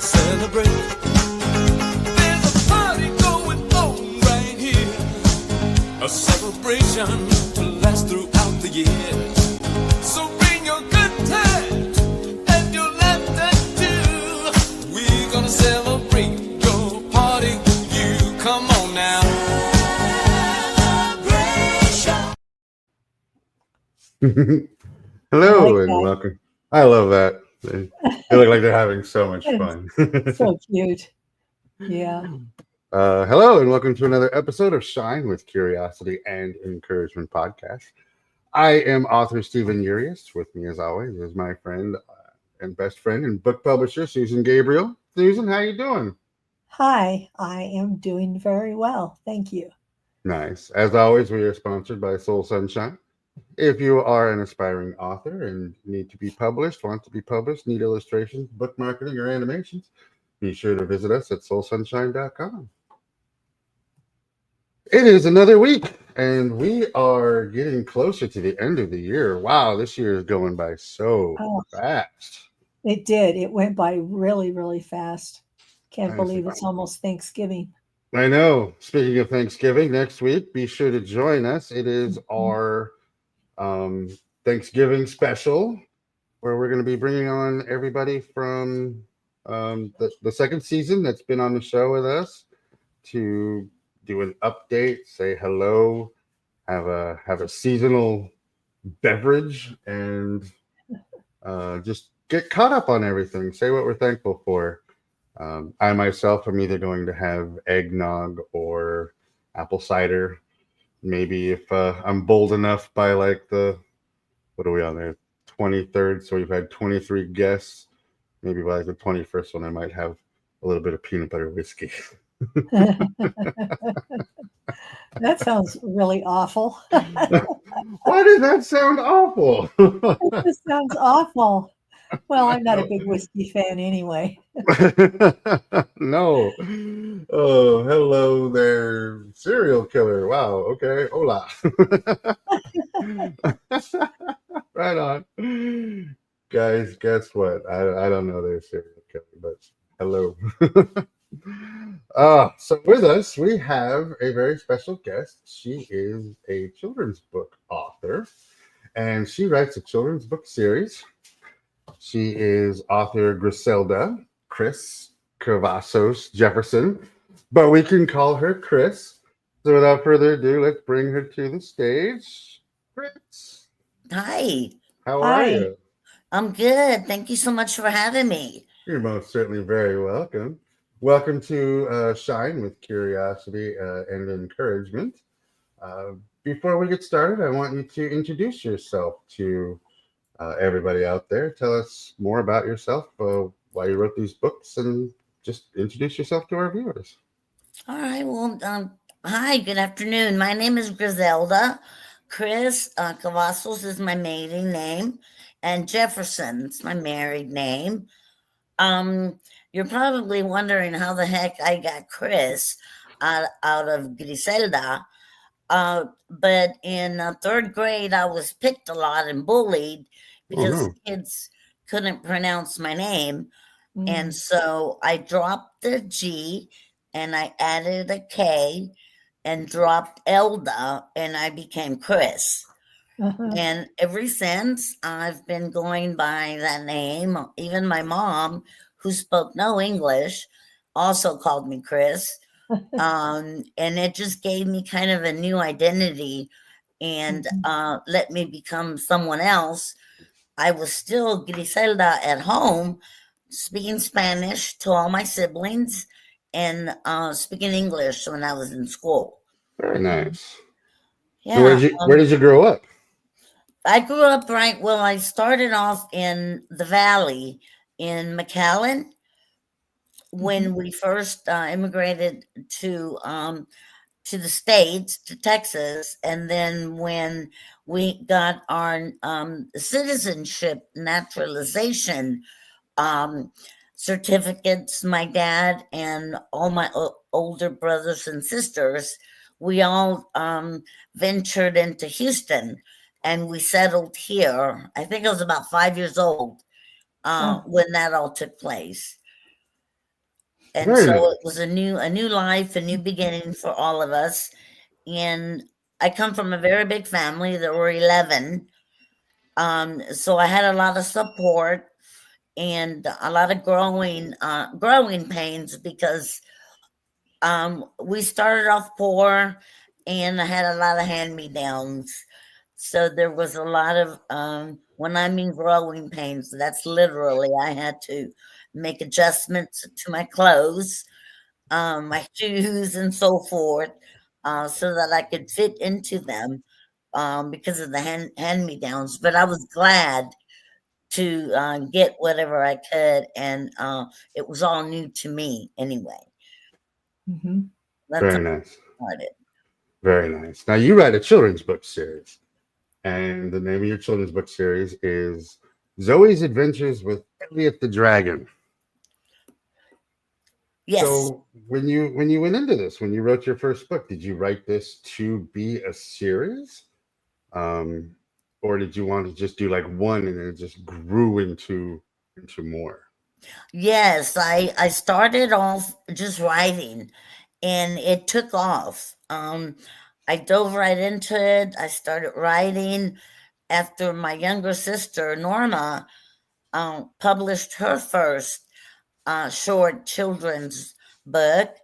celebrate. There's a party going on right here, a celebration to last throughout the year. So bring your good times and your laughter too. We're gonna celebrate your party with you. Come on now. Hello and welcome. I love that. They look like they're having so much fun. So cute. Yeah. Hello and welcome to another episode of Shine with Curiosity and Encouragement podcast. I am author Stephen Urias. With me, as always, is my friend and best friend and book publisher Susan Gabriel. Susan, how you doing? Hi, I am doing very well. Thank you. Nice. As always, we are sponsored by Soul Sunshine. If you are an aspiring author and need to be published, want to be published, need illustrations, book marketing, or animations, be sure to visit us at soulsunshine.com. It is another week, and we are getting closer to the end of the year. Wow, this year is going by so fast. It did. It went by really, really fast. Can't believe it's almost Thanksgiving. I know. Speaking of Thanksgiving, next week, be sure to join us. It is our Thanksgiving special, where we're going to be bringing on everybody from the second season that's been on the show with us to do an update, say hello, have a seasonal beverage, and just get caught up on everything. Say what we're thankful for. I myself am either going to have eggnog or apple cider. Maybe if I'm bold enough by like what are we on there? 23rd. So we've had 23 guests. Maybe by like the 21st one, I might have a little bit of peanut butter whiskey. That sounds really awful. Why does that sound awful? It just sounds awful. Well, I'm not a big whiskey fan anyway. No. Oh, hello there, serial killer. Wow. Okay. Hola. Right on. Guys, guess what? I don't know their serial killer, but hello. So with us, we have a very special guest. She is a children's book author, and she writes a children's book series. She is author Griselda, Kris, Cavazos, Jefferson, but we can call her Kris. So without further ado, let's bring her to the stage. Kris. Hi. How are you? I'm good. Thank you so much for having me. You're most certainly very welcome. Welcome to Shine with Curiosity and Encouragement. Before we get started, I want you to introduce yourself to everybody out there. Tell us more about yourself, why you wrote these books, and just introduce yourself to our viewers. All right. Well, hi. Good afternoon. My name is Griselda. Kris Cavazos is my maiden name, and Jefferson's my married name. You're probably wondering how the heck I got Kris out of Griselda. But in third grade, I was picked a lot and bullied because kids couldn't pronounce my name. And so I dropped the G and I added a K and dropped Elda, and I became Kris. And ever since, I've been going by that name. Even my mom, who spoke no English, also called me Kris. And it just gave me kind of a new identity and let me become someone else. I was still Griselda at home, speaking Spanish to all my siblings and speaking English when I was in school. Very nice. Yeah. So where did you grow up? I grew up I started off in the Valley in McAllen. When we first immigrated to the States, to Texas, and then when we got our citizenship naturalization certificates, my dad and all my older brothers and sisters, we all ventured into Houston, and we settled here. I think I was about 5 years old when that all took place. And Very so nice. it was a new life, a new beginning for all of us. And I come from a very big family. There were 11. So I had a lot of support and a lot of growing pains because we started off poor and I had a lot of hand-me-downs. So there was a lot of when I mean growing pains, that's literally I had to make adjustments to my clothes, my shoes, and so forth, so that I could fit into them because of the hand me downs. But I was glad to get whatever I could, and it was all new to me anyway. Hmm. That's Very how nice. I started. Very nice. Now you write a children's book series, and the name of your children's book series is Zoe's Adventures with Elliot the Dragon. Yes. So when you went into this, when you wrote your first book, did you write this to be a series, um, or did you want to just do like one and then it just grew into more? Yes, I started off just writing and it took off. I dove right into it. I started writing after my younger sister Norma published her first short children's book,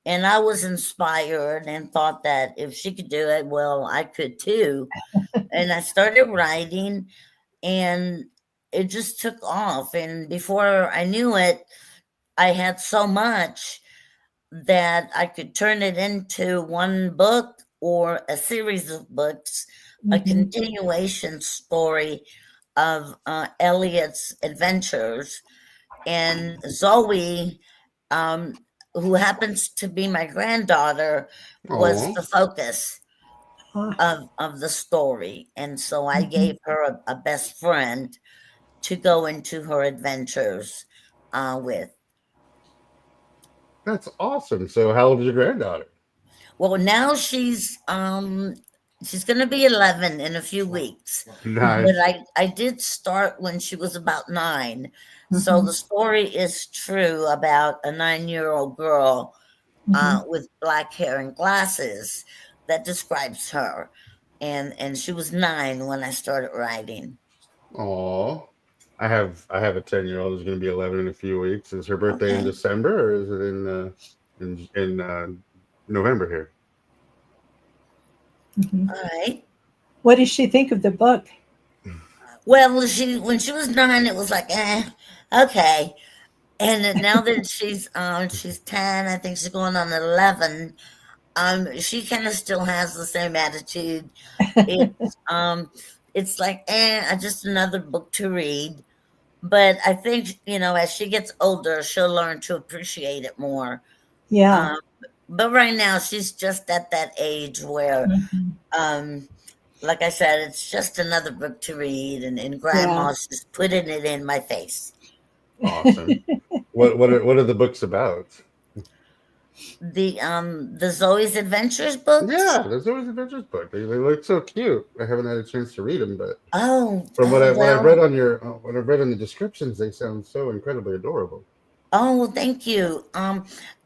and I was inspired and thought that if she could do it, well, I could too. And I started writing, and it just took off. And before I knew it, I had so much that I could turn it into one book or a series of books, a Hmm. continuation story of Elliot's adventures. And Zoe, um, who happens to be my granddaughter, was Oh, the focus of the story. And so I Hmm. gave her a best friend to go into her adventures with. that's awesome. So how old is your granddaughter? Well, now she's going to be 11 in a few weeks. But Nice. I did start when she was about 9. So Hmm. the story is true about a 9-year-old girl Hmm. with black hair and glasses that describes her. And she was 9 when I started writing. Oh, I have a 10-year-old who's going to be 11 in a few weeks. Is her birthday in Okay. December or is it in November here? Hmm. All right. What does she think of the book? Well, when she was 9, it was like, okay. And then now that she's 10, I think she's going on 11. She kind of still has the same attitude. It's it's like, just another book to read. But I think, as she gets older, she'll learn to appreciate it more. Yeah. Um, but right now, she's just at that age where, Hmm. um, like I said, it's just another book to read, and Yeah. grandma's just putting it in my face. Awesome. What are the books about? The Zoe's Adventures books. Yeah, there's always adventures book. They look so cute. I haven't had a chance to read them, but Oh, from what I've read well, on your what I've read in the descriptions, they sound so incredibly adorable. oh, thank you.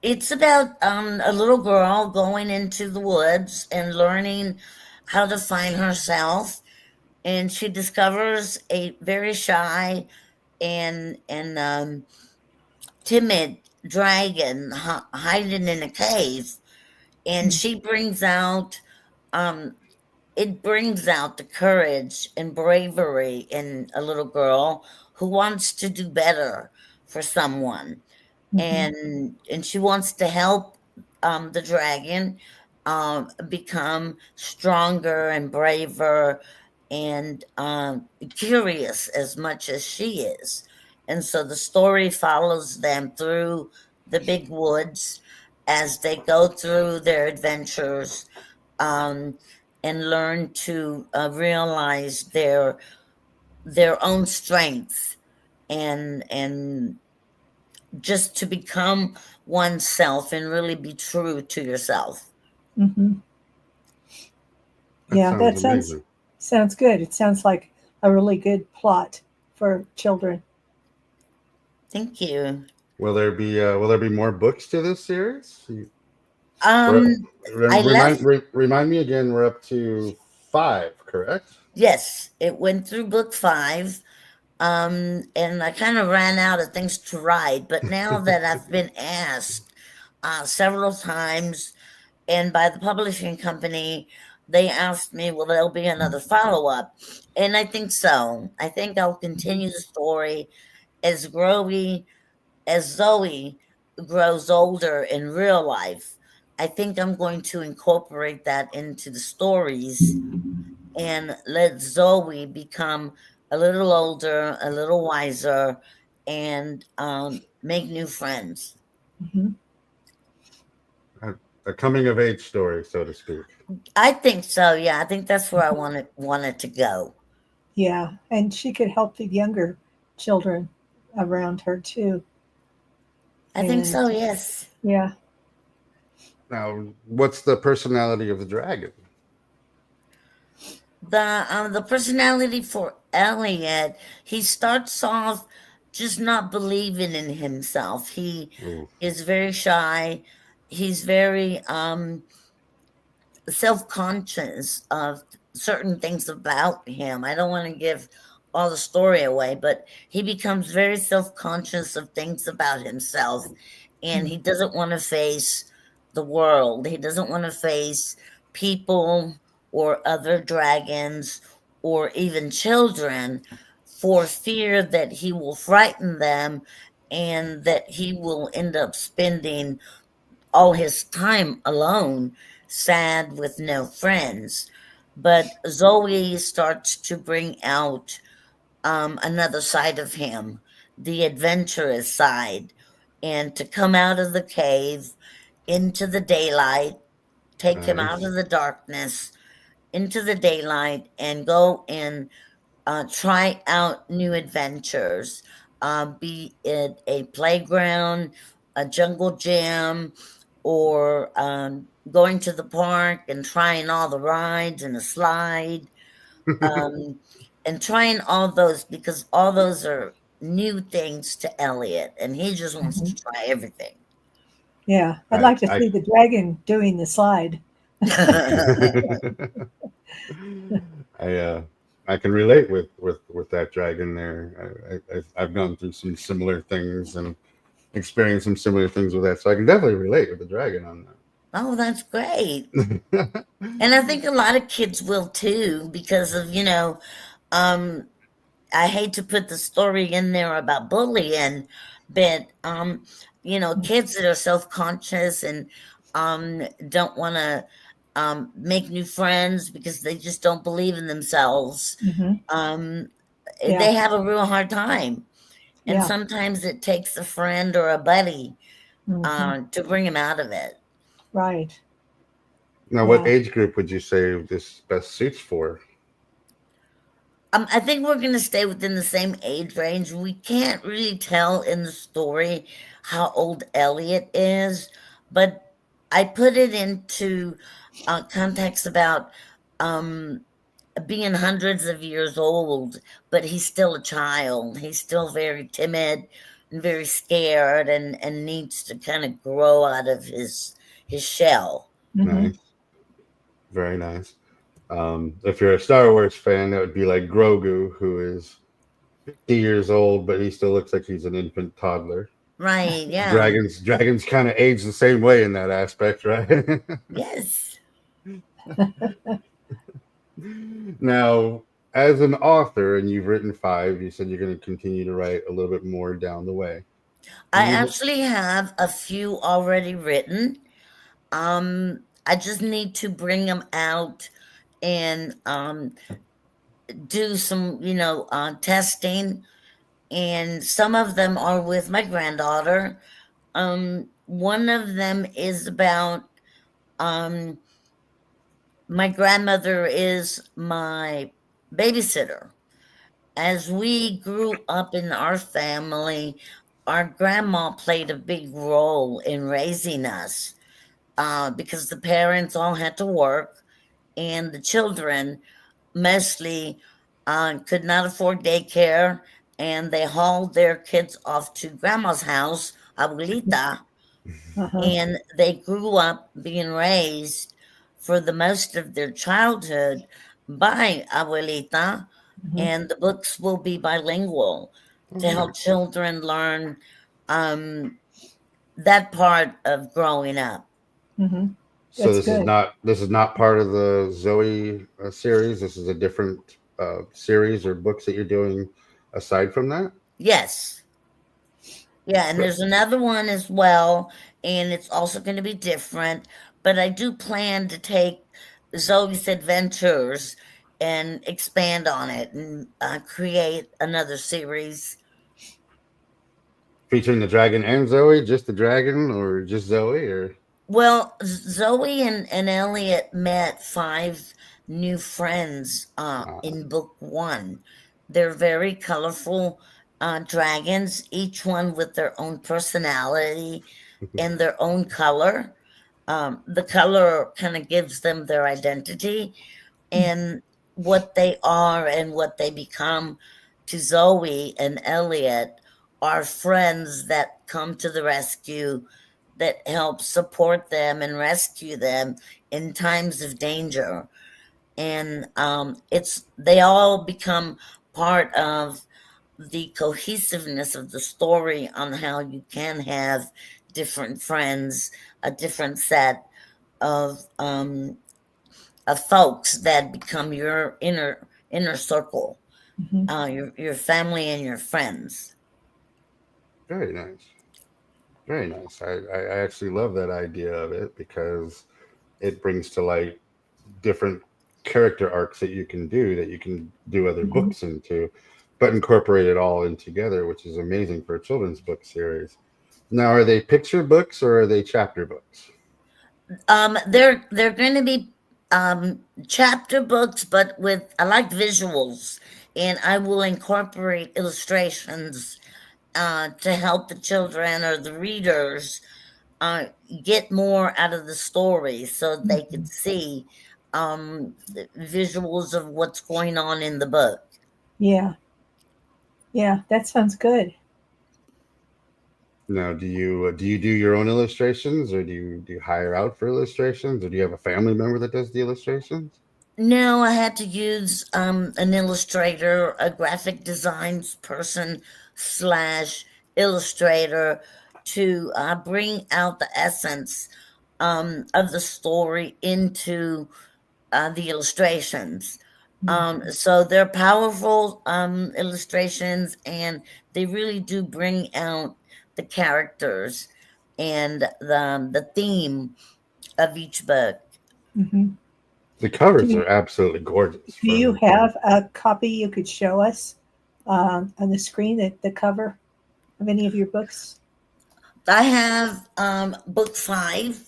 It's about a little girl going into the woods and learning how to find herself, and she discovers a very shy and timid dragon hiding in a cave, and she brings out um, it brings out the courage and bravery in a little girl who wants to do better for someone, Hmm. and she wants to help the dragon become stronger and braver and curious as much as she is. And so the story follows them through the big woods as they go through their adventures, um, and learn to realize their own strengths, and just to become oneself and really be true to yourself. Hmm. That Yeah, sounds that sounds amazing. sounds good. It sounds like a really good plot for children. Thank you. Will there be more books to this series? Um, I left. Remind me again. We're up to 5, correct? Yes, it went through book 5. And I kind of ran out of things to write. But now that I've been asked several times, and by the publishing company, they asked me, "Will there be another follow up?" And I think so. I think I'll continue the story as Zoe grows older in real life. I think I'm going to incorporate that into the stories and let Zoe become a little older, a little wiser, and make new friends. Mhm. A coming of age story, so to speak. I think so. Yeah, I think that's where I want it to go. Yeah, and she could help the younger children around her too. I think And so. Yes. yeah, Now, what's the personality of the dragon? The personality for Elliot, he starts off just not believing in himself. He Ooh. is very shy. He's very self-conscious of certain things about him. I don't want to give all the story away, but he becomes very self-conscious of things about himself, and he doesn't want to face the world. He doesn't want to face people or other dragons or even children for fear that he will frighten them and that he will end up spending all his time alone, sad with no friends. But Zoe starts to bring out another side of him, the adventurous side, and to come out of the cave into the daylight, take him out Nice. of the darkness into the daylight, and go and try out new adventures, be it a playground, a jungle gym, or going to the park and trying all the rides and the slide, um, and trying all those because all those are new things to Elliot, and he just wants mhm. to try everything. Yeah. I'd I, like to I, see the dragon doing the slide. I, I can relate with that dragon there. I've gone through some similar things and experienced some similar things with that, so I can definitely relate with the dragon on Oh, that's great. that. And I think a lot of kids will too, because of, um, I hate to put the story in there about bullying, but kids that are self-conscious and don't want to make new friends because they just don't believe in themselves. Hmm. Um, Yeah. they have a real hard time, and Yeah. sometimes it takes a friend or a buddy Hmm. to bring them out of it. Right. Now, what Yeah. age group would you say this best suits for? I think we're going to stay within the same age range. We can't really tell in the story how old Elliot is, but I put it into context about um, being hundreds of years old, but he's still a child. He's still very timid and very scared, and needs to kind of grow out of his shell. Hmm. Nice, very nice. If you're a Star Wars fan, that would be like Grogu, who is 50 years old, but he still looks like he's an infant toddler. Right? Yeah. Dragons kind of age the same way in that aspect, right? Yes. Now, as an author, and you've written 5, you said you're going to continue to write a little bit more down the way. I You, actually have a few already written. I just need to bring them out and do some, testing. And some of them are with my granddaughter. One of them is about um, my grandmother is my babysitter. As we grew up in our family, our grandma played a big role in raising us because the parents all had to work and the children mostly could not afford daycare. and they hauled their kids off to grandma's house, abuelita, Uh-huh. and they grew up being raised for the most of their childhood by abuelita, Mhm. and the books will be bilingual to help Nice. children learn that part of growing up. Mhm. So That's good. this is not part of the Zoe series. This is a different series or books that you're doing aside from that. Yes. Yeah, and there's another one as well, and it's also going to be different. But I do plan to take Zoe's Adventures and expand on it and create another series. Featuring the dragon and Zoe, just the dragon, or just Zoe, or Well, Zoe and Elliot met 5 new friends in book 1. They're very colorful dragons, each one with their own personality and their own color. The color kind of gives them their identity and what they are and what they become to Zoe and Elliot are friends that come to the rescue, that help support them and rescue them in times of danger. And it's they all become part of the cohesiveness of the story on how you can have different friends, a different set of folks that become your inner circle, Mhm. your family and your friends. very nice, very nice. I actually love that idea of it because it brings to light different character arcs that you can do other Mhm. books into, but incorporate it all in together, which is amazing for a children's book series. Now, are they picture books or are they chapter books? They're going to be chapter books, but with I like visuals, and I will incorporate illustrations to help the children or the readers uh, get more out of the story, so they could see the visuals of what's going on in the book. Yeah. Yeah. That sounds good. Now, do you do your own illustrations, or do you hire out for illustrations, or do you have a family member that does the illustrations? No, I had to use an illustrator, a graphic designs person slash illustrator to bring out the essence of the story into the illustrations. So they're powerful illustrations, and they really do bring out the characters and the theme of each book. Mhm. The Do covers you, are absolutely gorgeous. do you From have a copy you could show us on the screen, the cover of any of your books? I have book 5.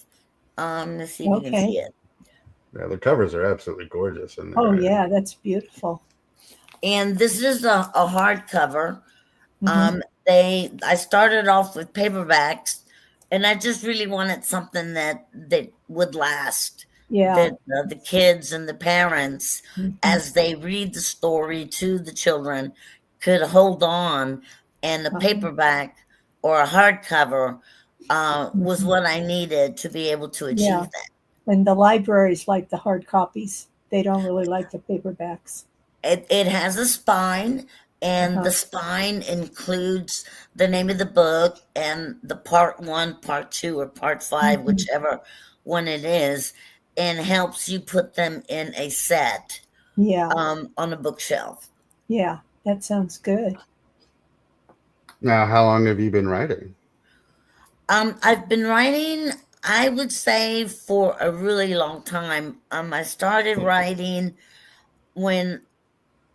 Let's see if you can see Okay. it. yeah, the covers are absolutely gorgeous, and Oh, yeah. That's beautiful. And this is a hardcover. Hmm. I started off with paperbacks, and I just really wanted something that would last. Yeah. That the kids and the parents, Hmm. as they read the story to the children, could hold on. And a Uh-huh. paperback or a hardcover was Hmm. what I needed to be able to Yeah. achieve that. And the libraries like the hard copies. They don't really like the paperbacks. It has a spine, and Uh-huh. the spine includes the name of the book and the part 1, part 2, or part 5, Hmm. whichever one it is, and helps you put them in a set Yeah. on a bookshelf. Yeah. That sounds good. now, how long have you been writing? I've been writing, I would say, for a really long time. I started writing when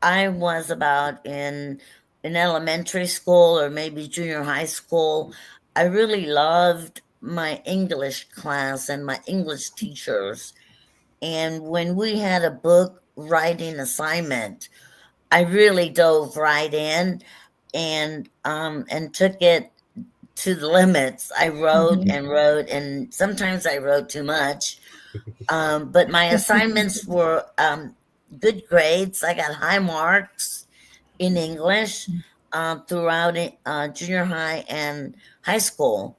I was about in elementary school or maybe junior high school. I really loved my English class and my English teachers. And when we had a book writing assignment, I really dove right in and took it to the limits. I wrote Hmm. and wrote, and sometimes I wrote too much. But my assignments were good grades. I got high marks in English. throughout junior high and high school.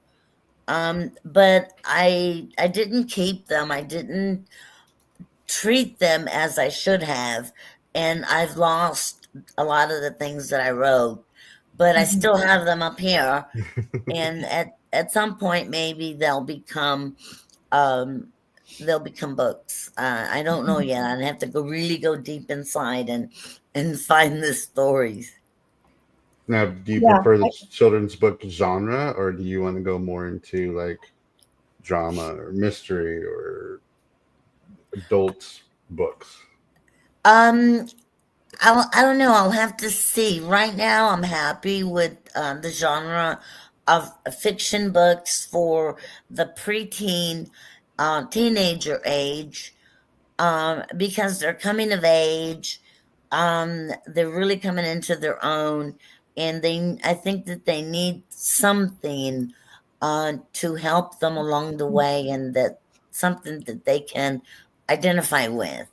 But I didn't keep them. I didn't treat them as I should have, and I've lost a lot of the things that I wrote. But I Mhm. still have them up here, and at some point maybe um, they'll become books. I don't know yet. I'd have to really go deep inside and find the stories. Now, do you Yeah. prefer the children's book genre, or do you want to go more into like drama or mystery or adult books? Um, I don't know. I'll have to see. Right now, I'm happy with the genre of fiction books for the preteen, teenager age, because they're coming of age. They're really coming into their own, and I think that they need something to help them along the way, and that something that they can identify with.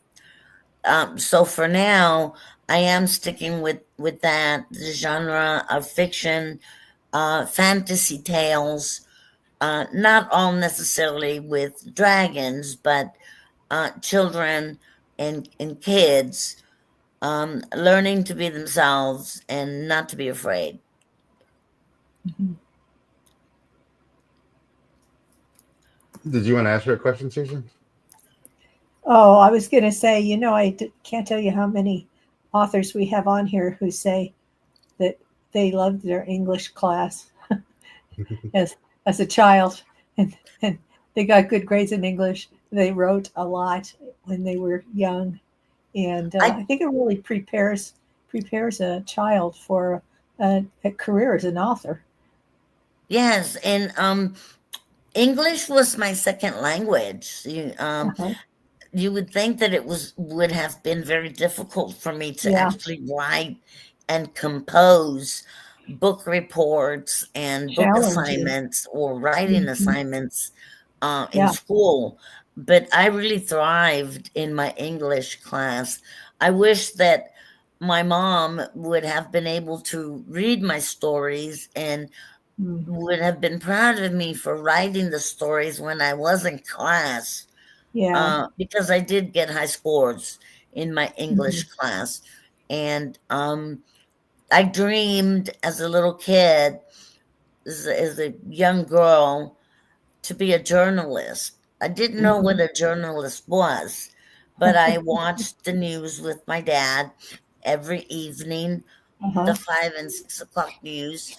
So for now, I am sticking with that the genre of fiction, fantasy tales. Not all necessarily with dragons, but children and kids learning to be themselves and not to be afraid. Mhm. Did you want to ask her a question, Susan? Oh, I was going to say, can't tell you how many authors we have on here who say that they loved their English class as as a child, and they got good grades in English. They wrote a lot when they were young, and I I think it really prepares a child for a career as an author. Yes, and English was my second language. Uh-huh. You would think that would have been very difficult for me to Yeah, actually write and compose book reports and book challenging. assignments or writing Mhm. assignments in Yeah. school, but I really thrived in my English class. I wish that my mom would have been able to read my stories and Mm. would have been proud of me for writing the stories when I was in class, Yeah. because I did get high scores in my English Mhm. class. And I dreamed as a little kid, as a young girl, to be a journalist. I didn't know what Mhm. a journalist was, but I watched the news with my dad every evening, the Uh-huh. 5 and 6 o'clock news,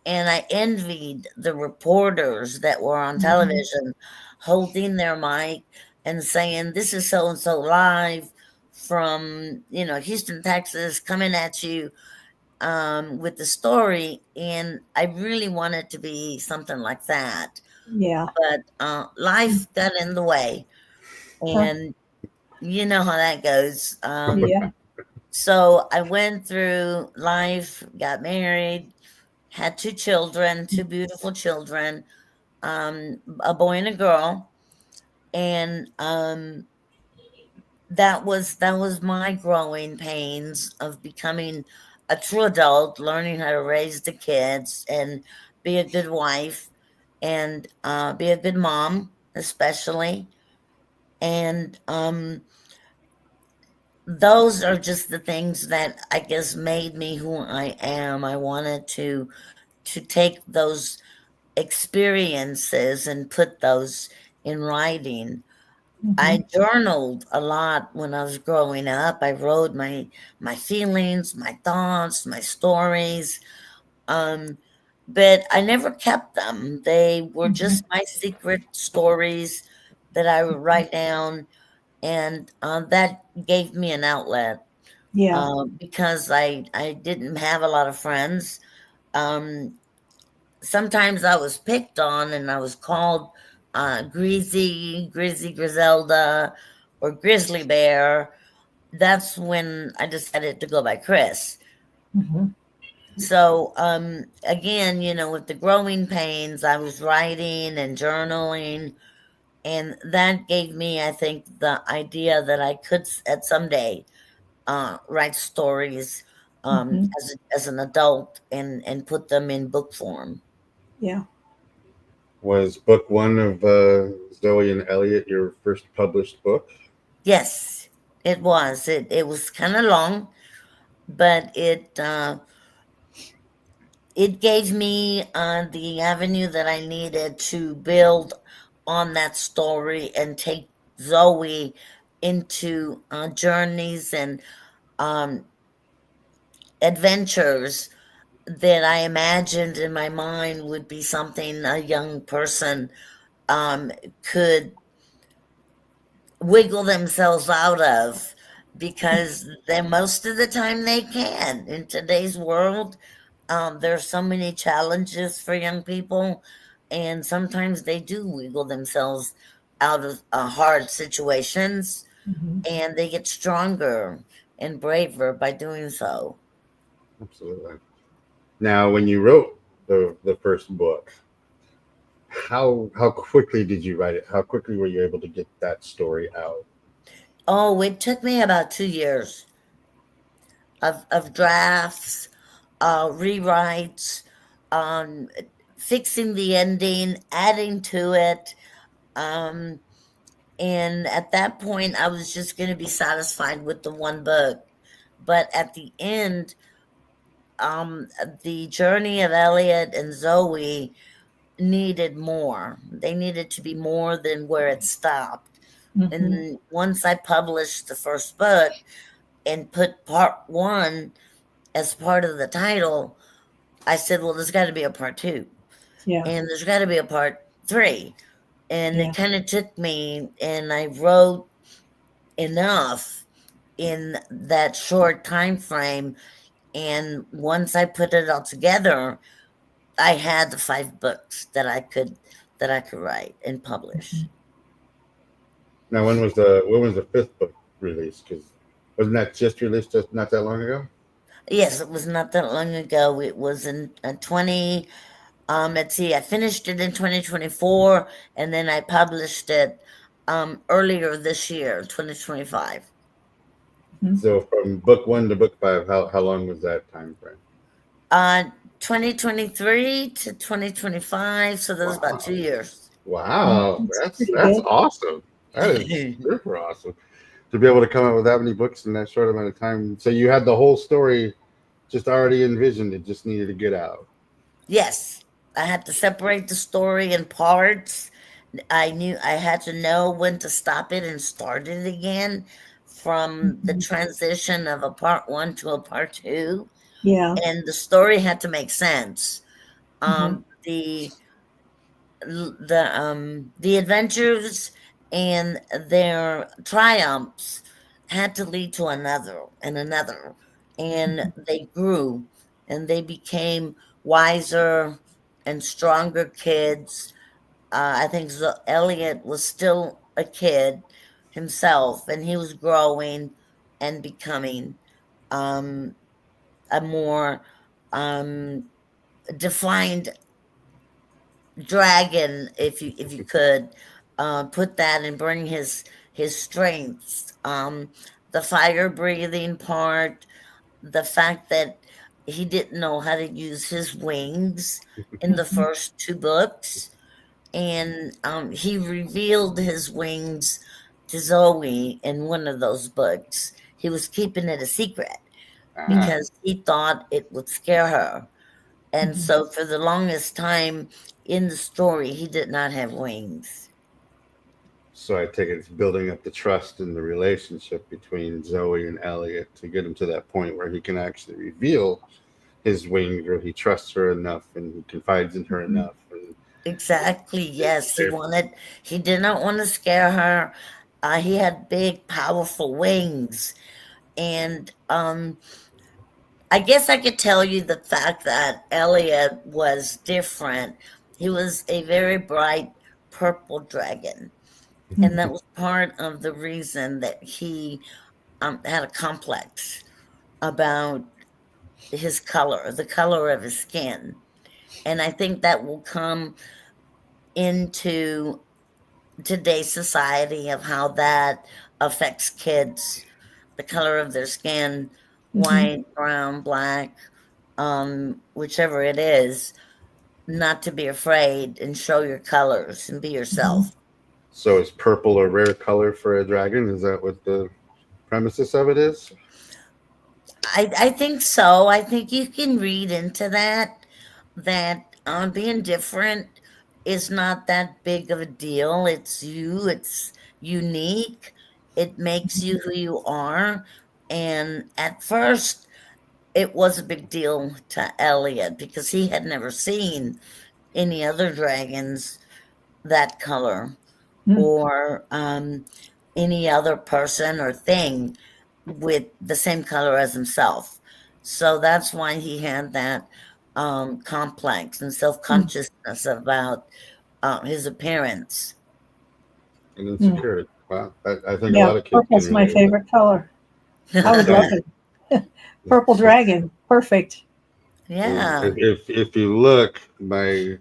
and I envied the reporters that were on Mhm. television holding their mic and saying, "This is so and so live from, Houston, Texas, coming at you with the story." And I really wanted to be something like that. Yeah. But life got in the way, Huh. and you know how that goes. Yeah. So I went through life, got married, had 2 children, 2 beautiful children, a boy and a girl, and that was my growing pains of becoming a true adult, learning how to raise the kids and be a good wife and be a good mom, especially. And those are just the things that I guess made me who I am. I wanted to take those experiences and put those in writing. I Mhm. journaled a lot when I was growing up. I wrote my feelings, my thoughts, my stories. Um, but I never kept them. They were Mhm. just my secret stories that I would write down, and that gave me an outlet Yeah. because I didn't have a lot of friends. Um, Sometimes I was picked on and I was called Greasy, Griselda, or Grizzly Bear. That's when I decided to go by Kris. Mhm. So, again, with the growing pains, I was writing and journaling, and that gave me, I think, the idea that I could at someday write stories Mhm. as an adult and put them in book form. Yeah. Was book one of Zoe and Elliot your first published book? Yes, it was. It was kind of long, but it gave me the avenue that I needed to build on that story and take Zoe into journeys and um, adventures that I imagined in my mind would be something a young person um, could wiggle themselves out of, because they most of the time they can in today's world. There's so many challenges for young people, and sometimes they do wiggle themselves out of hard situations, Mhm. and they get stronger and braver by doing so. Absolutely. Now, when you wrote the first book, how quickly did you write it? How quickly were you able to get that story out? Oh, it took me about 2 years of drafts, rewrites, um, fixing the ending, adding to it. Um, and at that point, I was just going to be satisfied with the one book. But at the end, the journey of Elliot and Zoe needed more. They needed to be more than where it stopped. Mhm. And once I published the first book and put part one as part of the title, I said, well, there's got to be a part two, Yeah. and there's got to be a part three. And Yeah. it kind of took me, and I wrote enough in that short time frame. And once I put it all together, I had the 5 books that I could write and publish. Mhm. Now, when was the fifth book released? Because wasn't that just released just not that long ago? Yes, it was not that long ago. It was in 20. Let's see, I finished it in 2024, and then I published it earlier this year, 2025. Mhm. So from book one to book five, how long was that time frame? Uh, 2023 to 2025, so that was about Wow. 2 years. Wow, That's pretty that's good. awesome. That is super awesome to be able to come up with that many books in that short amount of time. So you had the whole story just already envisioned. It just needed to get out. Yes, I had to separate the story in parts. I knew I had to know when to stop it and start it again from the Mhm. transition of a part one to a part two. Yeah. And the story had to make sense. Mhm. The adventures and their triumphs had to lead to another and another, and Mhm. they grew and they became wiser and stronger kids. I think Elliot was still a kid himself, and he was growing and becoming um, a more um, defined dragon, if you could put that and bring his strengths, the fire breathing part, the fact that he didn't know how to use his wings in the Mhm. first 2 books, and he revealed his wings to Zoe in one of those books. He was keeping it a secret Ah, because he thought it would scare her, and Mhm. so for the longest time in the story, he did not have wings. so I take it it's building up the trust and the relationship between Zoe and Elliot to get him to that point where he can actually reveal his wings, or he trusts her enough and he confides in her Mhm. enough. And Exactly, yes. they're He did not want to scare her. He had big, powerful wings. And I guess I could tell you the fact that Elliot was different. He was a very bright purple dragon. And that was part of the reason that he had a complex about his color, the color of his skin. And I think that will come into today's society of how that affects kids, the color of their skin, white, brown, black, whichever it is, not to be afraid and show your colors and be yourself. So is purple a rare color for a dragon? Is that what the premises of it is? I think so. I think you can read into that being different is not that big of a deal. It's you, it's unique, it makes you who you are. And at first, it was a big deal to Elliot because he had never seen any other dragons that color or any other person or thing with the same color as himself. So that's why he had that complex and self consciousness about his appearance. And insecurity. Wow. I think a Yeah, lot of kids purple's can my relate with favorite color. I would love it. Purple dragon, perfect. that. Yeah. If you look, my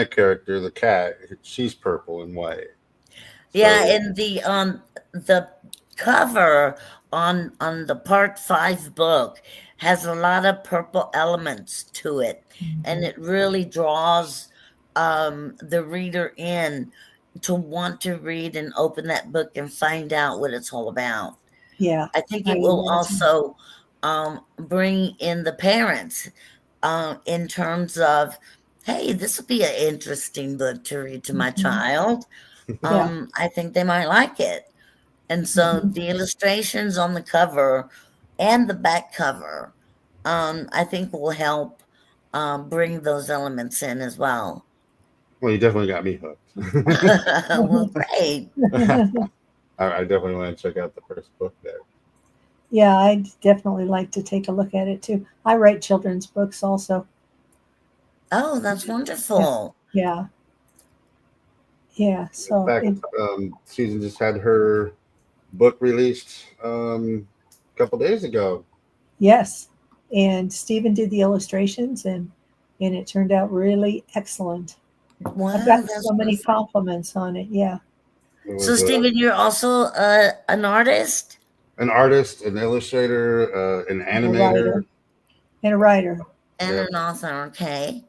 character, the cat, she's purple and white. Yeah, So, and the cover on the part 5 book has a lot of purple elements to it, and it really draws the reader in to want to read and open that book and find out what it's all about. Yeah. I think I it will imagine. also bring in the parents in terms of, hey, this will be an interesting book to read to my child. Yeah. I think they might like it. And so the illustrations on the cover and the back cover, I think will help bring those elements in as well. well, you definitely got me hooked. Well, great. I definitely want to check out the first book there. Yeah, I'd definitely like to take a look at it too. I write children's books also. Oh, that's wonderful. Yeah. Yeah. In So fact, Susan just had her book released a couple days ago. yes. And Stephen did the illustrations and it turned out really excellent. Wow, I've got that's so many wonderful. compliments on it. Yeah. It So, was Stephen, you're also an artist an artist, an illustrator, an And a writer. animator. And a writer. and Yep. an author. Okay.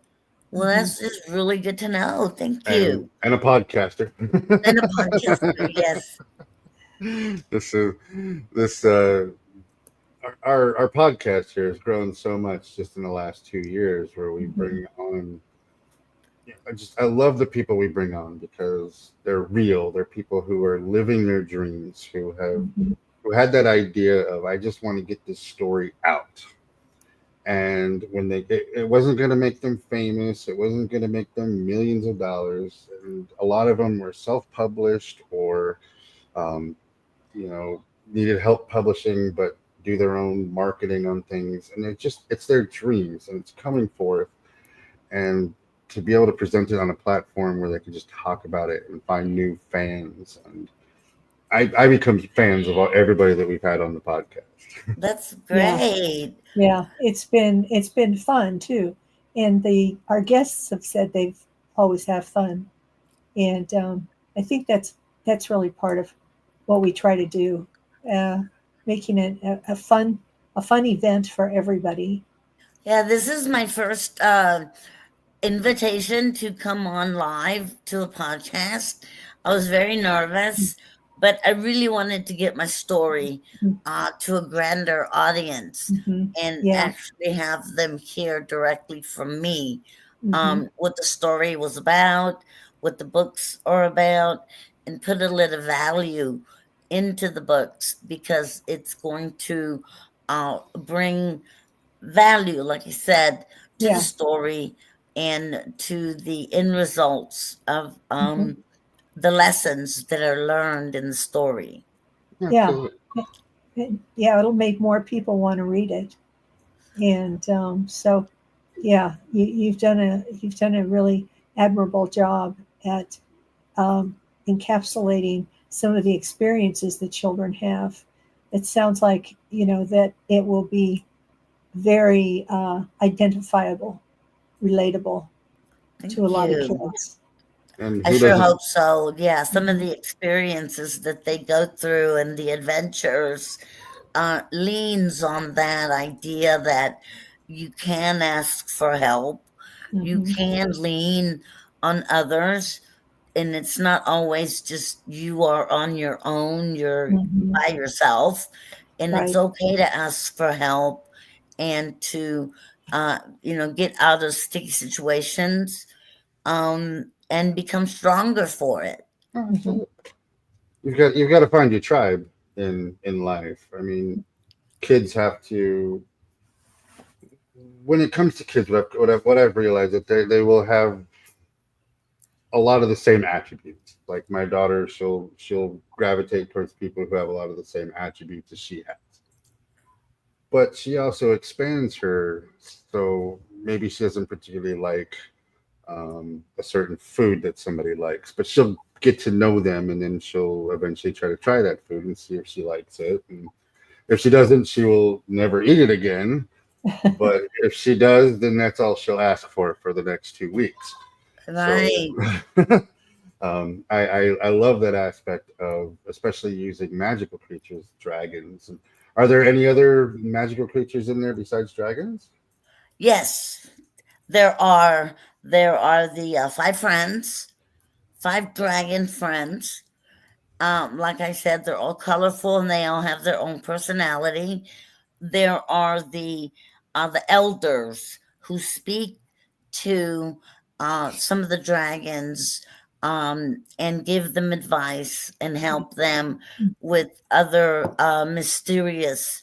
Well, Mhm. that's just really good to know. Thank you. And a podcaster. And a podcaster, yes. this is this our podcast here has grown so much just in the last 2 years, where we bring on. I love the people we bring on because they're real. They're people who are living their dreams, who had that idea of, I just want to get this story out. And when it wasn't going to make them famous, it wasn't going to make them millions of dollars, and a lot of them were self-published or needed help publishing, but do their own marketing on things, and it's their dreams and it's coming forth, and to be able to present it on a platform where they can just talk about it and find new fans. And I become fans of everybody that we've had on the podcast. That's Yeah. great. Yeah. It's been fun too. And our guests have said they've always have fun. And I think that's really part of what we try to do, making it a fun event for everybody. Yeah, this is my first invitation to come on live to a podcast. I was very nervous, but I really wanted to get my story to a grander audience Mhm. and Yeah. actually have them hear directly from me Mhm. what the story was about, what the books are about, and put a little value into the books because it's going to bring value, like you said, to the Yeah. story and to the end results of Mhm. the lessons that are learned in the story. Yeah. Absolutely. Yeah. It'll make more people want to read it. And so, yeah, you've done a really admirable job at encapsulating some of the experiences that children have. It sounds like that it will be very identifiable, relatable Thank to a lot of you. kids. And I who sure doesn't? hope so. Yeah, some of the experiences that they go through and the adventures leans on that idea that you can ask for help, you Mhm. can lean on others, and it's not always just you are on your own, you're Mhm. by yourself, and it's Right. okay to ask for help and to get out of sticky situations, and become stronger for it. Mhm. You've got to find your tribe in life. I mean, kids have to. When it comes to kids, what I've realized that they will have a lot of the same attributes. Like my daughter, she'll gravitate towards people who have a lot of the same attributes as she has. But she also expands her, so maybe she doesn't particularly like a certain food that somebody likes, but she'll get to know them, and then she'll eventually try to try that food and see if she likes it. And if she doesn't, she will never eat it again. But if she does, then that's all she'll ask for the next 2 weeks. So Right. I love that aspect of especially using magical creatures, dragons. And are there any other magical creatures in there besides dragons? Yes, there are the five friends, five dragon friends. Like I said, they're all colorful and they all have their own personality. There are the elders who speak to some of the dragons, and give them advice and help them with other mysterious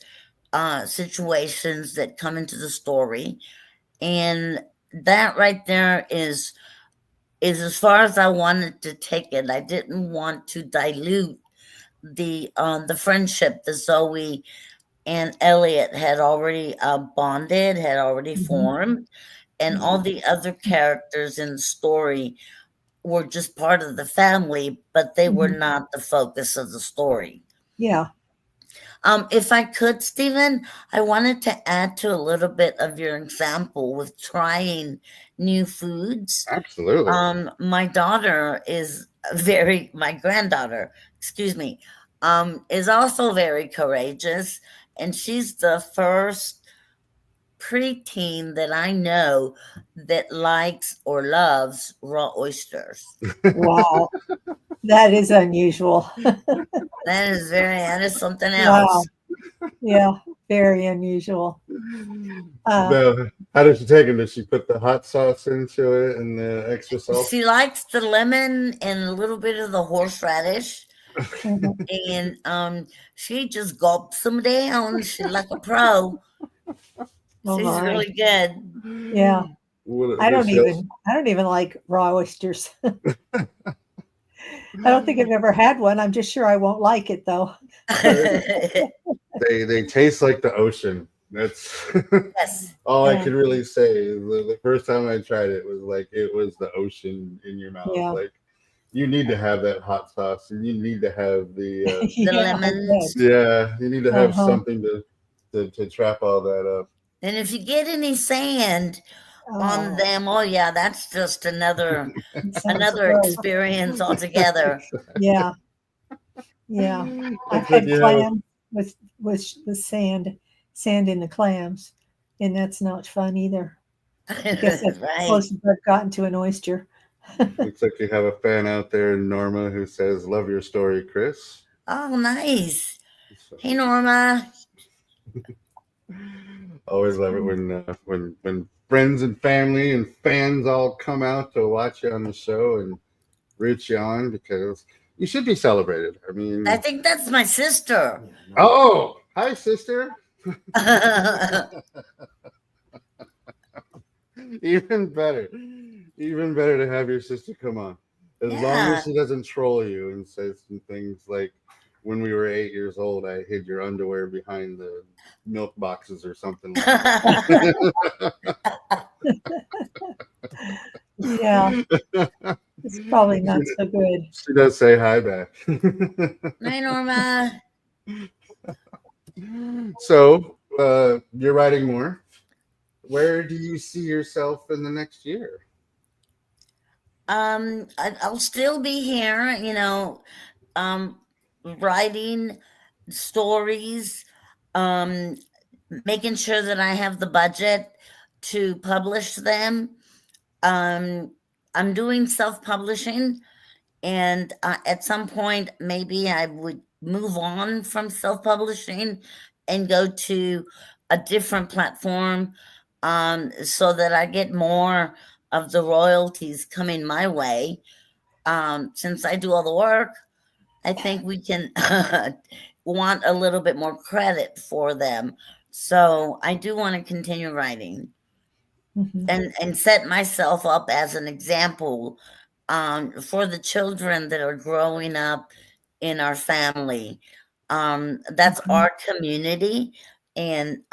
situations that come into the story. And that right there is as far as I wanted to take it. I didn't want to dilute the friendship that Zoe and Elliot had already bonded, had already Mhm. formed, and all the other characters in the story were just part of the family, but they were Mhm. not the focus of the story. Yeah. If I could, Stephen, I wanted to add to a little bit of your example with trying new foods. Absolutely. My granddaughter, excuse me, is also very courageous, and she's the first preteen that I know that likes or loves raw oysters. Wow. That is unusual. That is something Wow. else. Yeah. Very unusual. Uh, Now, how did she take it? Did she put the hot sauce into it and the extra salt? She likes the lemon and a little bit of the horseradish, mhm. and she just gulps them down. She's like a pro. Oh She's my. really good. Yeah. What, I does don't she even I don't even like raw oysters. I don't think I've ever had one. I'm just sure I won't like it though. they taste like the ocean. That's Yes. all I Yeah. can really say. The first time I tried it was like it was the ocean in your mouth. Yeah. Like you need to have that hot sauce, and you need to have the The Yeah, I lemons. did. yeah, you need to have Uh-huh. something to trap all that up. And if you get any sand on Oh, them, oh yeah, that's just another it sounds another gross. experience altogether. Yeah. Yeah. I've It's like had you have clams with sand in the clams, and that's not fun either. I guess that's the Right. closest I've gotten to an oyster. looks like you have a fan out there, Norma, who says, "Love your story, Kris." Oh, nice. So, Hey, Norma. always love it when friends and family and fans all come out to watch you on the show and root you on because you should be celebrated. I I mean, think that's my sister. oh, hi, sister. Even better. Even better to have your sister come on. As long Yeah. as she doesn't troll you and says some things like, when we were 8 years old, I hid your underwear behind the milk boxes or something like Yeah, that. it's probably not so good. She does say hi back. Hi, Norma. So, you're writing more. Where do you see yourself in the next year? I'll still be here, um, writing stories. um, making sure that I have the budget to publish them. I'm doing self-publishing, and at some point, maybe I would move on from self-publishing and go to a different platform, so that I get more of the royalties coming my way. Since I do all the work, I think we can want a little bit more credit for them. So I do want to continue writing Mhm. and set myself up as an example, for the children that are growing up in our family. That's Mhm. our community, and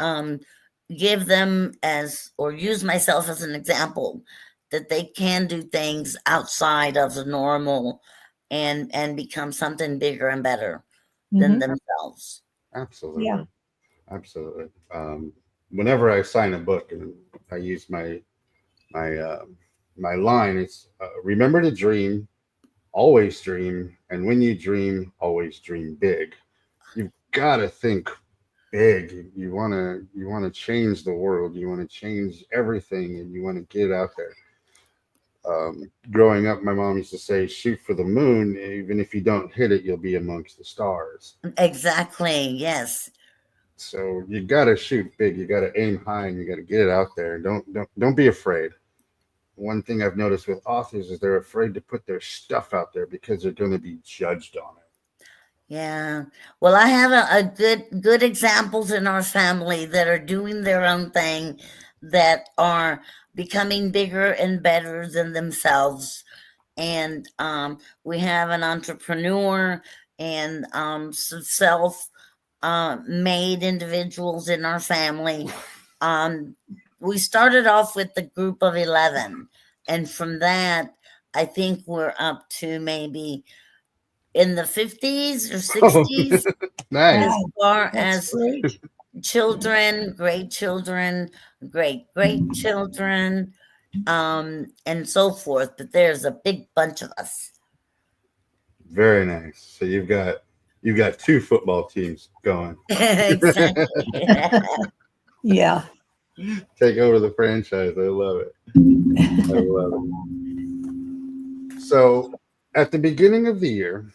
give them as, or use myself as an example that they can do things outside of the normal and become something bigger and better than Mhm. themselves. Absolutely. Yeah. Absolutely. Whenever I sign a book and I use my my line, it's remember to dream, always dream, and when you dream, always dream big. You've got to think big. You want to change the world. You want to change everything, and you want to get out there. Growing up, my mom used to say, "Shoot for the moon. Even if you don't hit it, you'll be amongst the stars." Exactly. Yes. So you got to shoot big. You got to aim high, and you got to get it out there. Don't be afraid. One thing I've noticed with authors is they're afraid to put their stuff out there because they're going to be judged on it. Yeah. Well, I have a good examples in our family that are doing their own thing, that are becoming bigger and better than themselves. And we have an entrepreneur and some self made individuals in our family. Um, we started off with the group of 11, and from that, I think we're up to maybe in the 50s or Oh, 60s, nice. as Wow. far That's as great. children, great children, great children, and so forth. But there's a big bunch of us. Very nice. So you've got two football teams going. Exactly. Yeah. Take over the franchise. I love it. I love it. So at the beginning of the year,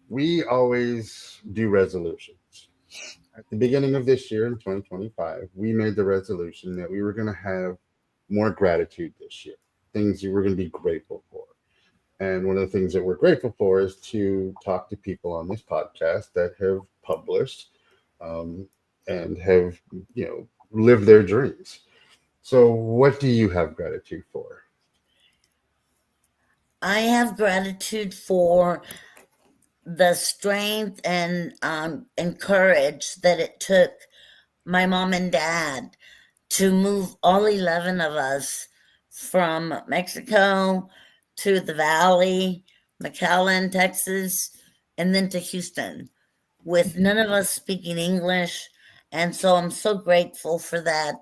we always do resolutions. At the beginning of this year in 2025, we made the resolution that we were going to have more gratitude this year, things you were going to be grateful for. And one of the things that we're grateful for is to talk to people on this podcast that have published, um, and have, lived their dreams. So, what do you have gratitude for? I have gratitude for the strength and courage that it took my mom and dad to move all 11 of us from Mexico to the Valley, McAllen, Texas, and then to Houston, with none of us speaking English. And so I'm so grateful for that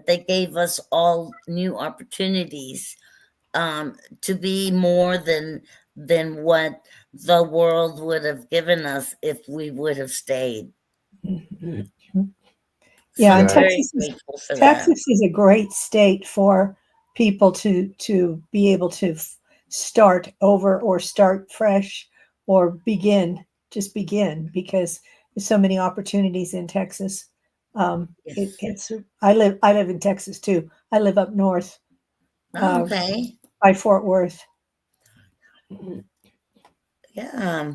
they gave us all new opportunities, to be more than what the world would have given us if we would have stayed. Mhm. So Yeah, and I'm That very grateful for that. Texas is a great state for people to be able to start over or start fresh or just begin because there's so many opportunities in Texas. Yes. It's I live in Texas too. I live up north, Oh, uh, okay. by Fort Worth. Yeah.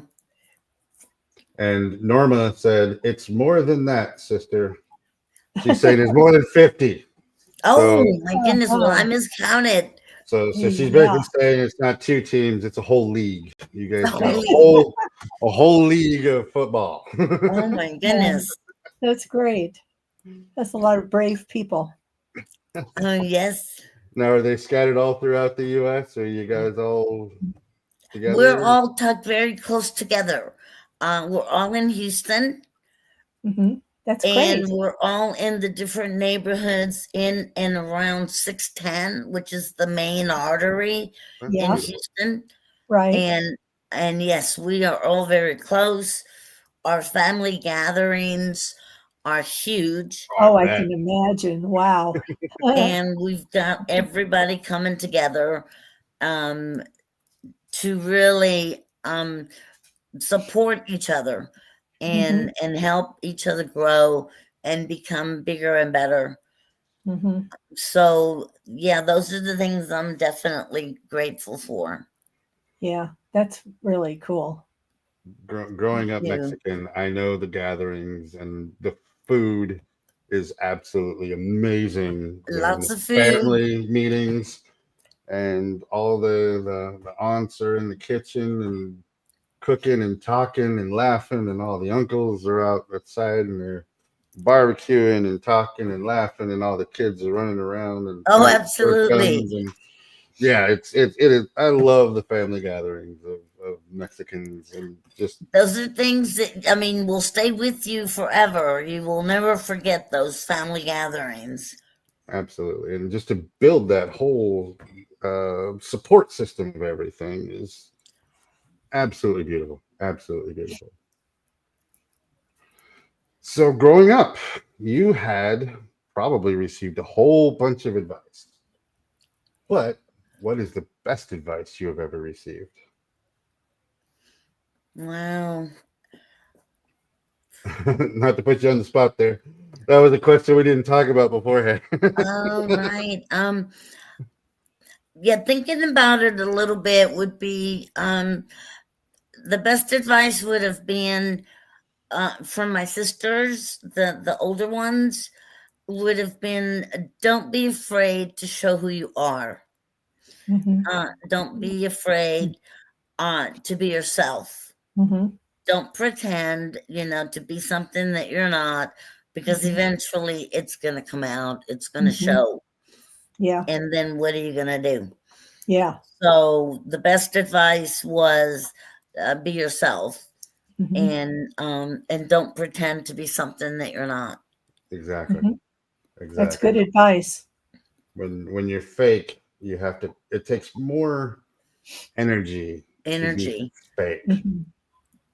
and Norma said, "It's more than that, sister." She's saying it's more than 50. Oh So, my goodness. Well, I Uh-huh. miscounted. so she's Yeah, basically saying it's not two teams; it's a whole league. You guys got a Holy, whole league of football. oh my yeah, goodness. that's great. That's a lot of brave people. Oh, yes. Now, are they scattered all throughout the U.S.? Are you guys all We're together? all tucked very close together. We're all in Houston, Hmm. That's and great. we're all in the different neighborhoods in and around 610, which is the main artery That's in Yeah, beautiful. Houston. right. And yes, we are all very close. Our family gatherings are huge. Oh, I bet. can imagine. Wow. And we've got everybody coming together to really support each other Mhm. and help each other grow and become bigger and better. Mhm. So yeah, those are the things I'm definitely grateful for. Yeah, that's really cool. Growing up Yeah. Mexican, I know the gatherings and the food is absolutely amazing. Lots The of food. family meetings and all the aunts are in the kitchen and cooking and talking and laughing, and all the uncles are out outside and they're barbecuing and talking and laughing, and all the kids are running around and Oh, fighting for absolutely. guns. And yeah, it is. I love the family gatherings of Mexicans, and just Those are things that, I mean, will stay with you forever. You will never forget those family gatherings. absolutely, and just to build that whole support system of everything is absolutely beautiful. Absolutely beautiful. So, growing up, you had probably received a whole bunch of advice. But what is the best advice you have ever received? Wow. Not to put you on the spot there. That was a question we didn't talk about beforehand. Oh, right. Yeah, thinking about it a little bit would be the best advice would have been from my sisters, the older ones, would have been don't be afraid to show who you are. Mhm. Don't be afraid to be yourself. Mhm. Don't pretend, to be something that you're not, because Mhm. eventually it's going to come out, it's going to Mhm. show. Yeah. And then what are you going to do? Yeah. So the best advice was be yourself Mhm. and don't pretend to be something that you're not. Exactly. Mhm. That's Exactly. good advice. When you're fake, you have to. It takes more energy to be Energy. fake Mhm.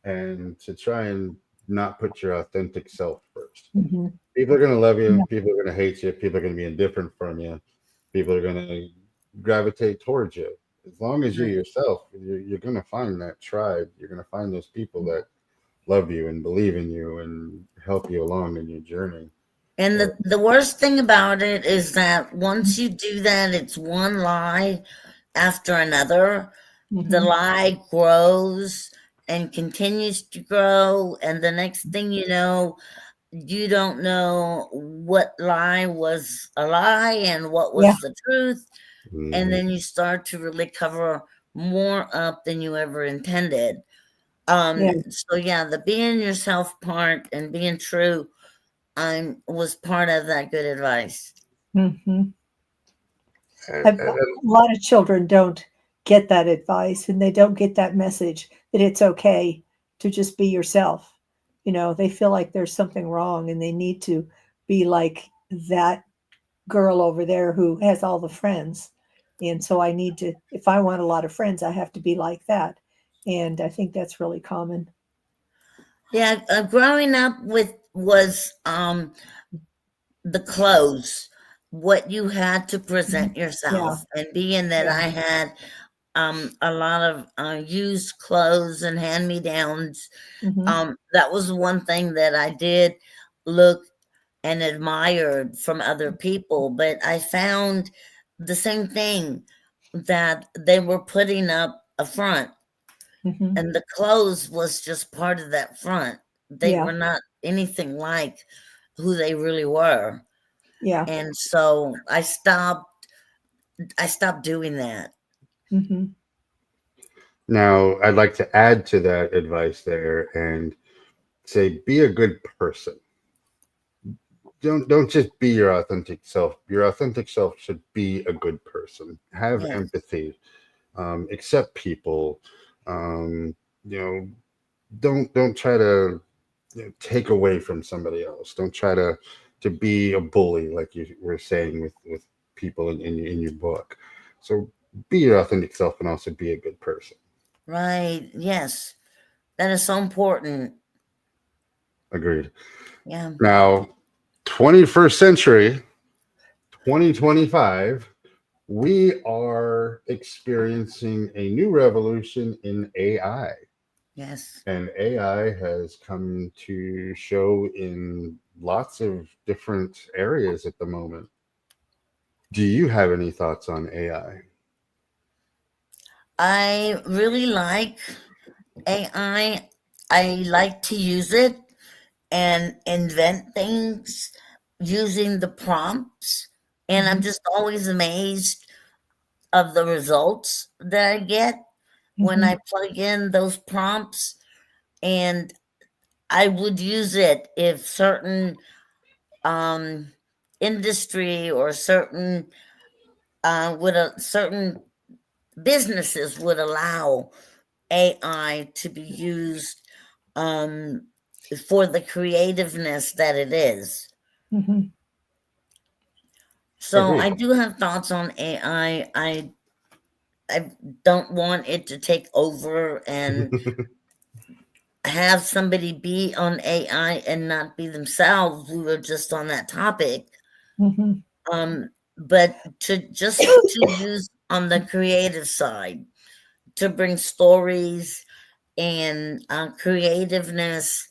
and to try and not put your authentic self first. Mhm. People are gonna love you. Yeah. People are gonna hate you. People are gonna be indifferent from you. People are gonna gravitate towards you. As long as you're Right. yourself, you're gonna find that tribe. You're gonna find those people that love you and believe in you and help you along in your journey. And So, the worst thing about it is that once you do that, it's one lie after another. The Mhm. lie grows and continues to grow. And the next thing you know, you don't know what lie was a lie and what Yeah. was the truth. And mhm. then you start to really cover more up than you ever intended. Yeah. So yeah, the being yourself part and being true was part of that good advice. Mhm. And- A and- lot of children don't get that advice and they don't get that message that it's okay to just be yourself. They feel like there's something wrong and they need to be like that girl over there who has all the friends. And so I need to, if I want a lot of friends, I have to be like that. And I think that's really common. Yeah, growing up with was the clothes, what you had to Mhm. present Yeah. yourself, and being that Yeah. I had a lot of used clothes and hand me downs, Hmm. that was one thing that I did look and admired from other people. But I found the same thing, that they were putting up a front, Hmm. and the clothes was just part of that front. They Yeah. were not anything like who they really were. Yeah. And so I stopped doing that. Hmm. Now, I'd like to add to that advice there and say, be a good person. Don't just be your authentic self. Your authentic self should be a good person. Have Yes. empathy. Accept people. Um, you know, don't try to take away from somebody else. Don't try to be a bully like you were saying with people in your book. So be your authentic self and also be a good person. Right. Yes. That is so important. Agreed. Yeah. Now, 21st century, 2025, we are experiencing a new revolution in AI. Yes. And AI has come to show in lots of different areas at the moment. Do you have any thoughts on AI? I really like AI. I like to use it and invent things using the prompts. And I'm Mhm. just always amazed of the results that I get when I plug in those prompts. And I would use it if certain industry or certain certain businesses would allow AI to be used um, for the creativeness that it is. Mhm. So Agreed. I do have thoughts on AI. I don't want it to take over and have somebody be on AI and not be themselves. We were just on that topic. Mhm. But to use on the creative side, to bring stories and creativeness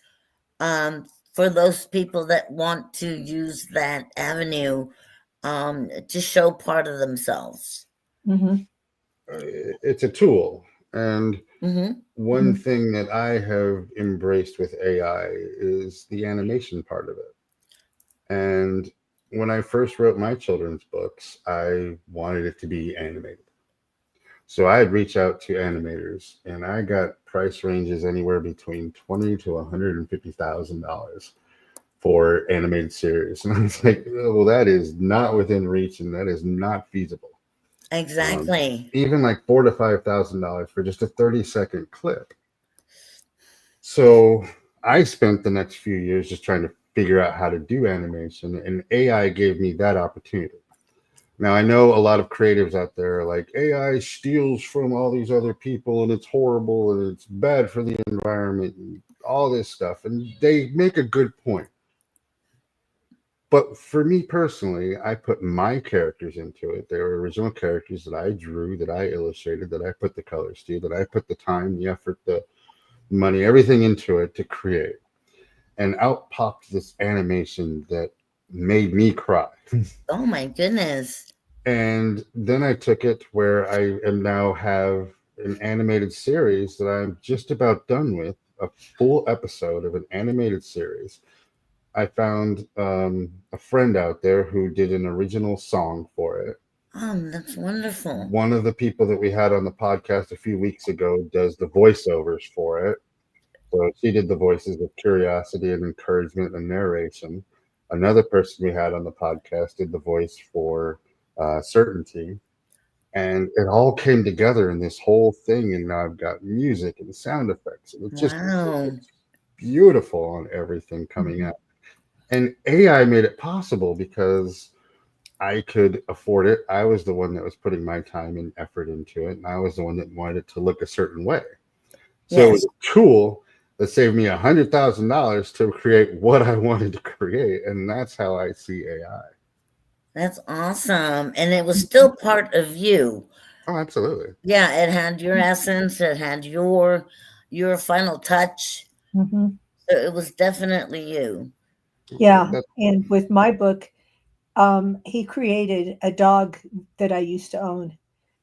for those people that want to use that avenue to show part of themselves. Mhm. It's a tool. And Hmm. one thing that I have embraced with AI is the animation part of it. And when I first wrote my children's books, I wanted it to be animated. So I'd reach out to animators, and I got price ranges anywhere between $20,000 to $150,000 for animated series. And I was like, oh, well, that is not within reach, and that is not feasible. Exactly. Even like $4,000 to $5,000 for just a 30-second clip. So I spent the next few years just trying to figure out how to do animation, and AI gave me that opportunity. Now, I know a lot of creatives out there are like, AI steals from all these other people and it's horrible and it's bad for the environment and all this stuff. And they make a good point. But for me personally, I put my characters into it. They were original characters that I drew, that I illustrated, that I put the colors to, that I put the time, the effort, the money, everything into it to create. And out popped this animation that made me cry. Oh my goodness. And then I took it where I am now have an animated series that I'm just about done with, a full episode of an animated series. I found a friend out there who did an original song for it. Oh, that's wonderful. One of the people that we had on the podcast a few weeks ago does the voiceovers for it. So she did the voices of curiosity and encouragement and narration. Another person we had on the podcast did the voice for certainty. And it all came together in this whole thing. And now I've got music and sound effects. And it just Wow. looks beautiful on everything coming out. And AI made it possible because I could afford it. I was the one that was putting my time and effort into it. And I was the one that wanted it to look a certain way. So it Yes, was a tool that saved me $100,000 to create what I wanted to create. And that's how I see AI. that's awesome. And it was still part of you. Oh, absolutely. Yeah, it had your essence, it had your final touch. Mhm. So it was definitely you. Yeah, That, and with my book, he created a dog that I used to own.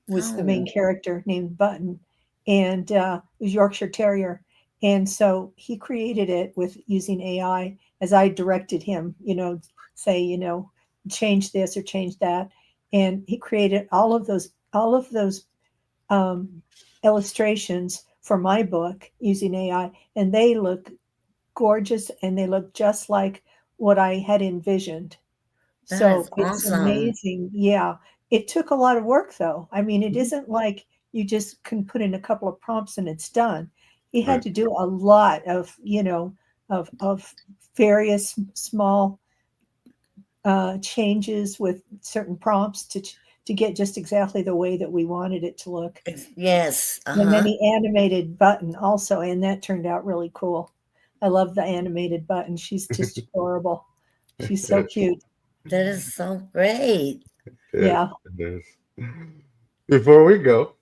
Was the main Oh, character named Button, and it was Yorkshire Terrier. And so he created it with using AI as I directed him. Say change this or change that, and he created all of those illustrations for my book using AI, and they look gorgeous and they look just like what I had envisioned. that So is it's awesome. amazing. Yeah. It took a lot of work though. I mean, it Mhm. isn't like you just can put in a couple of prompts and it's done. He had right. to do a lot of various small changes with certain prompts to get just exactly the way that we wanted it to look. Yes, And then uh-huh. he animated Button also, and that turned out really cool. I love the animated button. She's just adorable. She's so cute. That is so great. Yeah. It is. Before we go,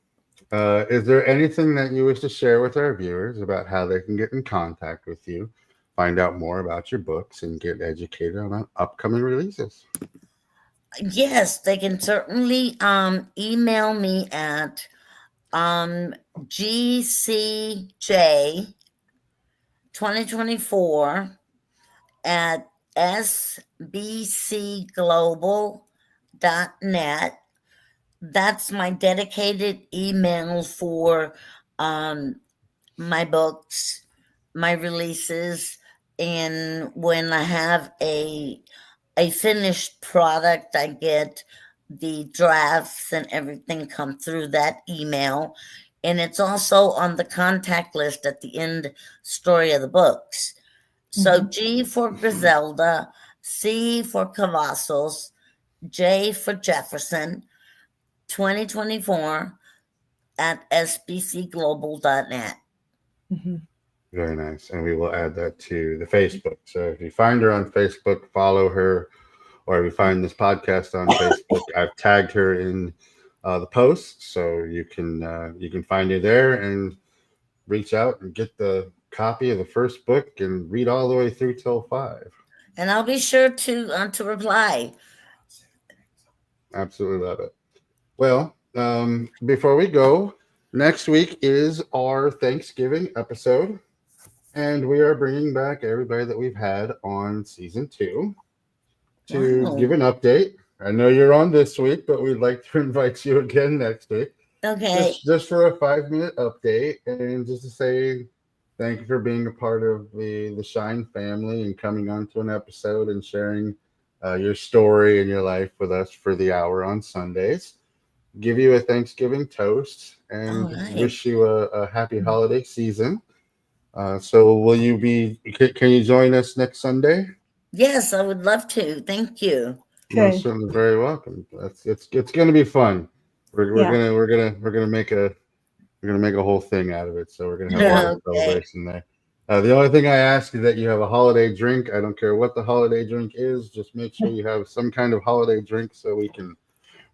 is there anything that you wish to share with our viewers about how they can get in contact with you, find out more about your books, and get educated on upcoming releases? Yes, they can certainly email me at GCJ 2024 at sbcglobal.net. That's my dedicated email for my books, my releases, and when I have a finished product, I get the drafts and everything come through that email. And it's also on the contact list at the end story of the books. So G for Griselda, C for Cavazos, J for Jefferson, 2024 at sbcglobal.net. Very nice. And we will add that to the Facebook. So if you find her on Facebook, follow her. Or if you find this podcast on Facebook, I've tagged her in the post, so you can find her there and reach out and get the copy of the first book and read all the way through till 5. And I'll be sure to reply. Absolutely love it. Well, before we go, next week is our Thanksgiving episode, and we are bringing back everybody that we've had on season 2 to give an update. I know you're on this week, but we'd like to invite you again next week. Okay. Just for a 5-minute update, and just to say thank you for being a part of the Shine family and coming on to an episode and sharing your story and your life with us for the hour on Sundays. Give you a Thanksgiving toast and wish you a happy holiday season. So will you can you join us next Sunday? Yes, I would love to. Thank you. You're certainly very welcome. It's going to be fun. We're gonna make a whole thing out of it. So we're gonna have a lot of celebration there. The only thing I ask is that you have a holiday drink. I don't care what the holiday drink is. Just make sure you have some kind of holiday drink so we can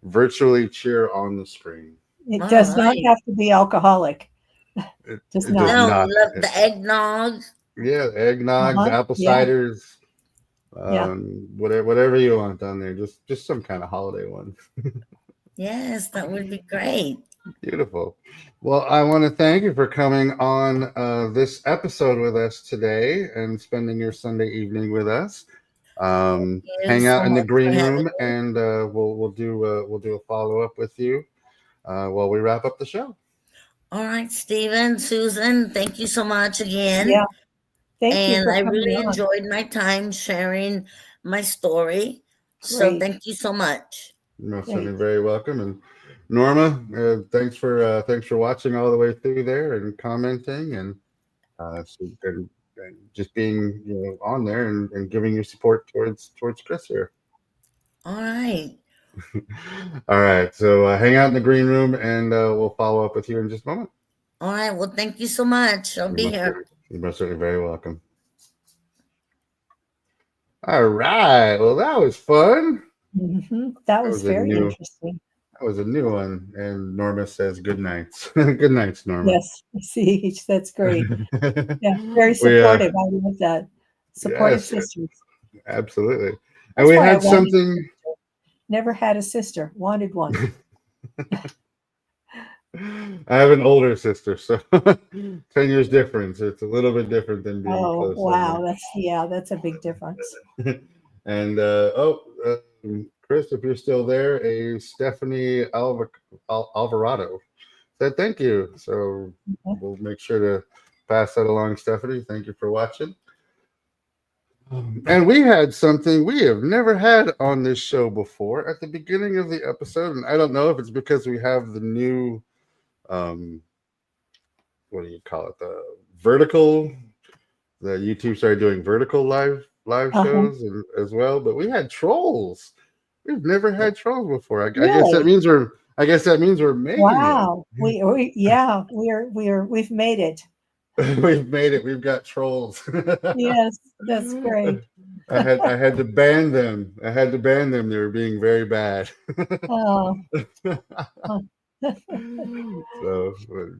virtually cheer on the screen. It does not have to be alcoholic. It does does not. No, not. love the eggnog. Yeah, eggnogs, apple ciders, whatever you want on there. Just some kind of holiday one. Yes, that would be great. Beautiful. Well, I want to thank you for coming on this episode with us today and spending your Sunday evening with us. Hang out in the green room, and we'll do a follow up with you while we wrap up the show. All right, Stephen, Susan, thank you so much again. Yeah. Thank you. And I really enjoyed my time sharing my story. So thank you so much. You're certainly very welcome. And Norma, thanks for watching all the way through there and commenting and just being on there and giving your support towards Kris here. All right. All right. So hang out in the green room, and we'll follow up with you in just a moment. All right. Well, thank you so much. I'll be here. You're most certainly very welcome. All right. Well, that was fun. That was very interesting. That was a new one. And Norma says good nights. Good nights, Norma. Yes, see, that's great. Yeah, very supportive. I love that. Supportive sisters. Absolutely. And we had something. Never had a sister. Wanted one. I have an older sister, so 10 years difference. It's a little bit different than being close. Oh, wow. That's a big difference. And Kris, if you're still there, a Stephanie Alvarado said thank you. So we'll make sure to pass that along, Stephanie. Thank you for watching. And we had something we have never had on this show before at the beginning of the episode. And I don't know if it's because we have the new, what do you call it? The vertical, the YouTube started doing vertical live shows as well. But we had trolls. We've never had trolls before. I guess that means we're making wow. it. We've made it. We've made it. We've got trolls. Yes, that's great. I had to ban them. I had to ban them. They were being very bad. Oh, So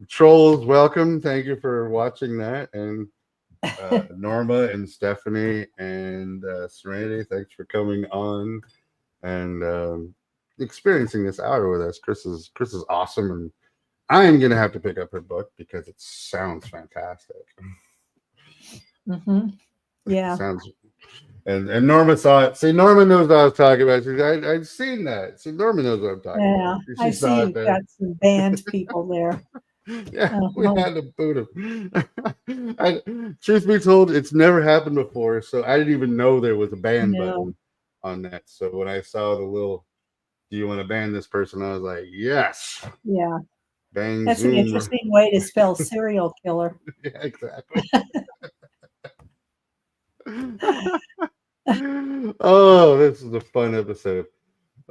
trolls, welcome. Thank you for watching that. And Norma and Stephanie and Serenity, thanks for coming on and experiencing this hour with us. Kris is awesome, and I'm gonna have to pick up her book because it sounds fantastic. mm-hmm. Yeah. Sounds. And Norma saw it. See, Norma knows what I was talking about. I've seen that. See, Norma knows what I'm talking Yeah, about. She I saw see it you've there. got some band people there. Yeah, we Uh-huh. had to boot him. Truth be told, it's never happened before, so I didn't even know there was a ban No. button on that. So when I saw the little, "Do you want to ban this person?" I was like, "Yes." Yeah, Bang that's zoom. an interesting way to spell serial killer. Yeah, exactly. Oh, this is a fun episode.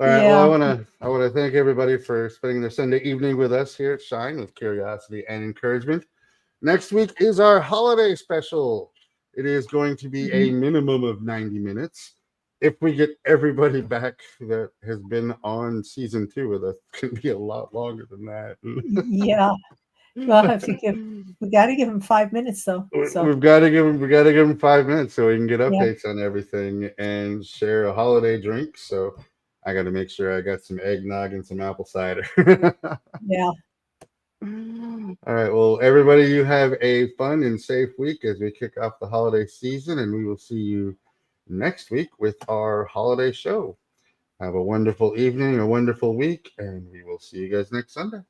All right. Yeah. Well, I want to thank everybody for spending their Sunday evening with us here at Shine with curiosity and encouragement. Next week is our holiday special. It is going to be a minimum of 90 minutes. If we get everybody back that has been on season 2 with us, it can be a lot longer than that. Yeah. We'll have to we got to give him 5 minutes though. So we got to give him 5 minutes so we can get updates on everything and share a holiday drink. So I got to make sure I got some eggnog and some apple cider. yeah. All right. Well, everybody, you have a fun and safe week as we kick off the holiday season, and we will see you next week with our holiday show. Have a wonderful evening, a wonderful week, and we will see you guys next Sunday.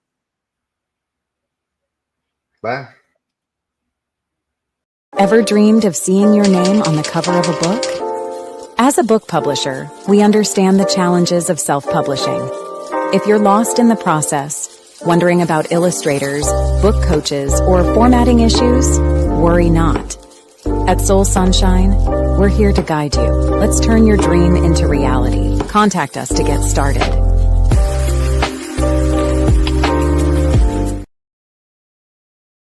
Bye. Ever dreamed of seeing your name on the cover of a book? As a book publisher, we understand the challenges of self-publishing. If you're lost in the process, wondering about illustrators, book coaches, or formatting issues, worry not. At Soul Sunshine, we're here to guide you. Let's turn your dream into reality. Contact us to get started.